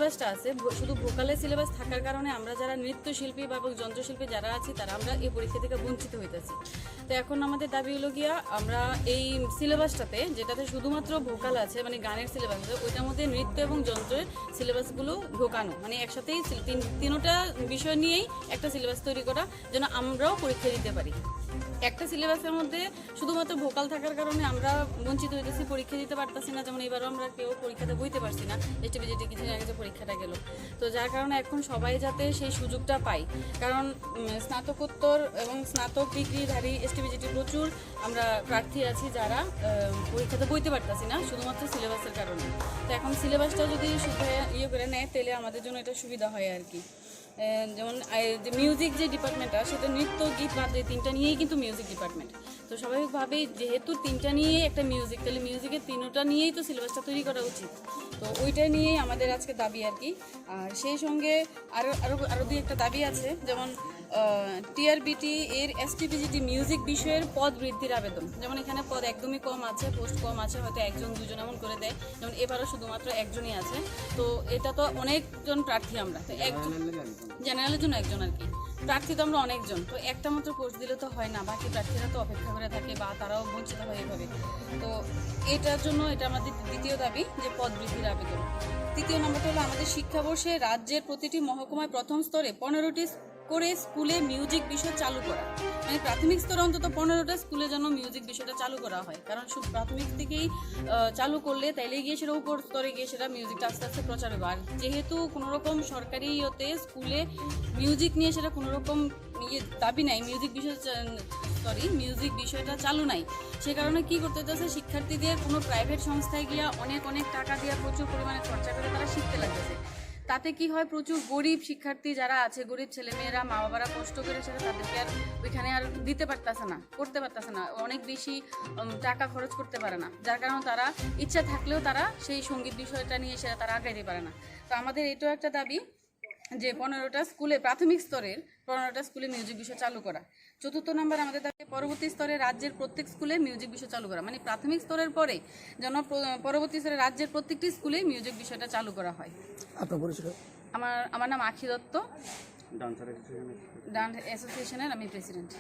সিলেবাসটা আছে শুধু ভোকালের সিলেবাস থাকার কারণে আমরা যারা নৃত্যশিল্পী বা যন্ত্রশিল্পী যারা আছি তারা আমরা এই পরীক্ষা থেকে বঞ্চিত হইতেছি। তো এখন আমাদের দাবি হলো গিয়া আমরা এই সিলেবাসটাতে যেটাতে শুধুমাত্র ভোকাল আছে মানে গানের সিলেবাস আছে ওইটার মধ্যে নৃত্য এবং যন্ত্রের সিলেবাসগুলো ঢোকানো, মানে একসাথেই তিনোটা বিষয় নিয়েই একটা সিলেবাস তৈরি করা যেন আমরাও পরীক্ষা দিতে পারি। একটা সিলেবাসের মধ্যে শুধুমাত্র ভোকাল থাকার কারণে আমরা বঞ্চিত হইতেছি, পরীক্ষা দিতে পারতেছি না। যেমন এবারও আমরা কেউ পরীক্ষাতে বইতে পারছি না, এসটিপিজিটি কিছুদিন আগে যে পরীক্ষাটা গেল। তো যার কারণে এখন সবাই যাতে সেই সুযোগটা পায়, কারণ স্নাতকোত্তর এবং স্নাতক ডিগ্রিধারী এসটিপিজিটি প্রচুর আমরা প্রার্থী আছি যারা পরীক্ষাতে বইতে পারতেছি না শুধুমাত্র সিলেবাসের কারণে। তো এখন সিলেবাসটা যদি ইয়ে করে নেয় তাহলে আমাদের জন্য এটা সুবিধা হয় আর কি। যেমন যে মিউজিক যে ডিপার্টমেন্টটা সেটা নৃত্য গীত বাদ এই তিনটা নিয়েই কিন্তু মিউজিক ডিপার্টমেন্ট। তো স্বাভাবিকভাবেই যেহেতু তিনটা নিয়েই একটা মিউজিক, তাহলে মিউজিকের তিনটা নিয়েই তো সিলেবাসটা তৈরি করা উচিত। তো ওইটা নিয়েই আমাদের আজকে দাবি আর কি। আর সেই সঙ্গে আরও দুই একটা দাবি আছে, যেমন টিআরবিটি এর এসটিপিজিটি মিউজিক বিষয়ের পদ বৃদ্ধির আবেদন। যেমন এখানে পদ একদমই কম আছে, পোস্ট কম আছে, হয়তো একজন দুজন এমন করে দেয়। যেমন এবারও শুধুমাত্র একজনই আছে। তো এটা তো অনেকজন প্রার্থী, আমরা তো একজন জেনারেলের জন্য একজন আর কি, প্রার্থী তো আমরা অনেকজন। তো একটা মাত্র পোস্ট দিলে তো হয় না, বাকি প্রার্থীরা তো অপেক্ষা করে থাকে বা তারাও বঞ্চিত হয় এভাবে। তো এটার জন্য এটা আমাদের দ্বিতীয় দাবি যে পদ বৃদ্ধির আবেদন। তৃতীয় নম্বরটা হলো আমাদের শিক্ষাবর্ষে রাজ্যের প্রতিটি মহকুমায় প্রথম স্তরে 15টি করে স্কুলে মিউজিক বিষয় চালু করা, মানে প্রাথমিক স্তরে অন্তত 15টা স্কুলে যেন মিউজিক বিষয়টা চালু করা হয়। কারণ শুধু প্রাথমিক থেকেই চালু করলে তাইলে গিয়ে সেটা উপর স্তরে গিয়ে সেটা মিউজিকটা আস্তে আস্তে প্রচার হবে। আর যেহেতু কোনোরকম সরকারি ইয়েতে স্কুলে মিউজিক নিয়ে সেটা কোনোরকম দাবি নাই, মিউজিক বিষয়টা চালু নাই, সে কারণে কী করতে হতেছে, শিক্ষার্থীদের কোনো প্রাইভেট সংস্থায় গিয়া অনেক টাকা দিয়ে প্রচুর পরিমাণে খরচা করে তারা শিখতে লাগতেছে। তাতে কি হয়, প্রচুর গরিব শিক্ষার্থী যারা আছে, গরিব ছেলেমেয়েরা, মা বাবারা কষ্ট করে সেটা তাদেরকে আর ওইখানে আর দিতে পারতেছে না, করতে পারতেছে না, অনেক বেশি টাকা খরচ করতে পারে না। যার কারণে তারা ইচ্ছা থাকলেও তারা সেই সঙ্গীত বিষয়টা নিয়ে সেটা তারা আগাইতে পারে না। তো আমাদের এটাও একটা দাবি যে 15টা স্কুলে, প্রাথমিক স্তরের 15টা স্কুলে মিউজিক বিষয় চালু করা। চতুর্থ নম্বর আমাদের দাবি পরবর্তী স্তরে রাজ্যের প্রত্যেক স্কুলে মিউজিক বিষয় চালু করা, মানে প্রাথমিক স্তরের পরে যেন পরবর্তী স্তরে রাজ্যের প্রত্যেকটি স্কুলে মিউজিক বিষয়টা চালু করা হয়। আপনার পরিচয়? আমার নাম আখি দত্ত, ডান্স অ্যাসোসিয়েশনের আমি প্রেসিডেন্ট।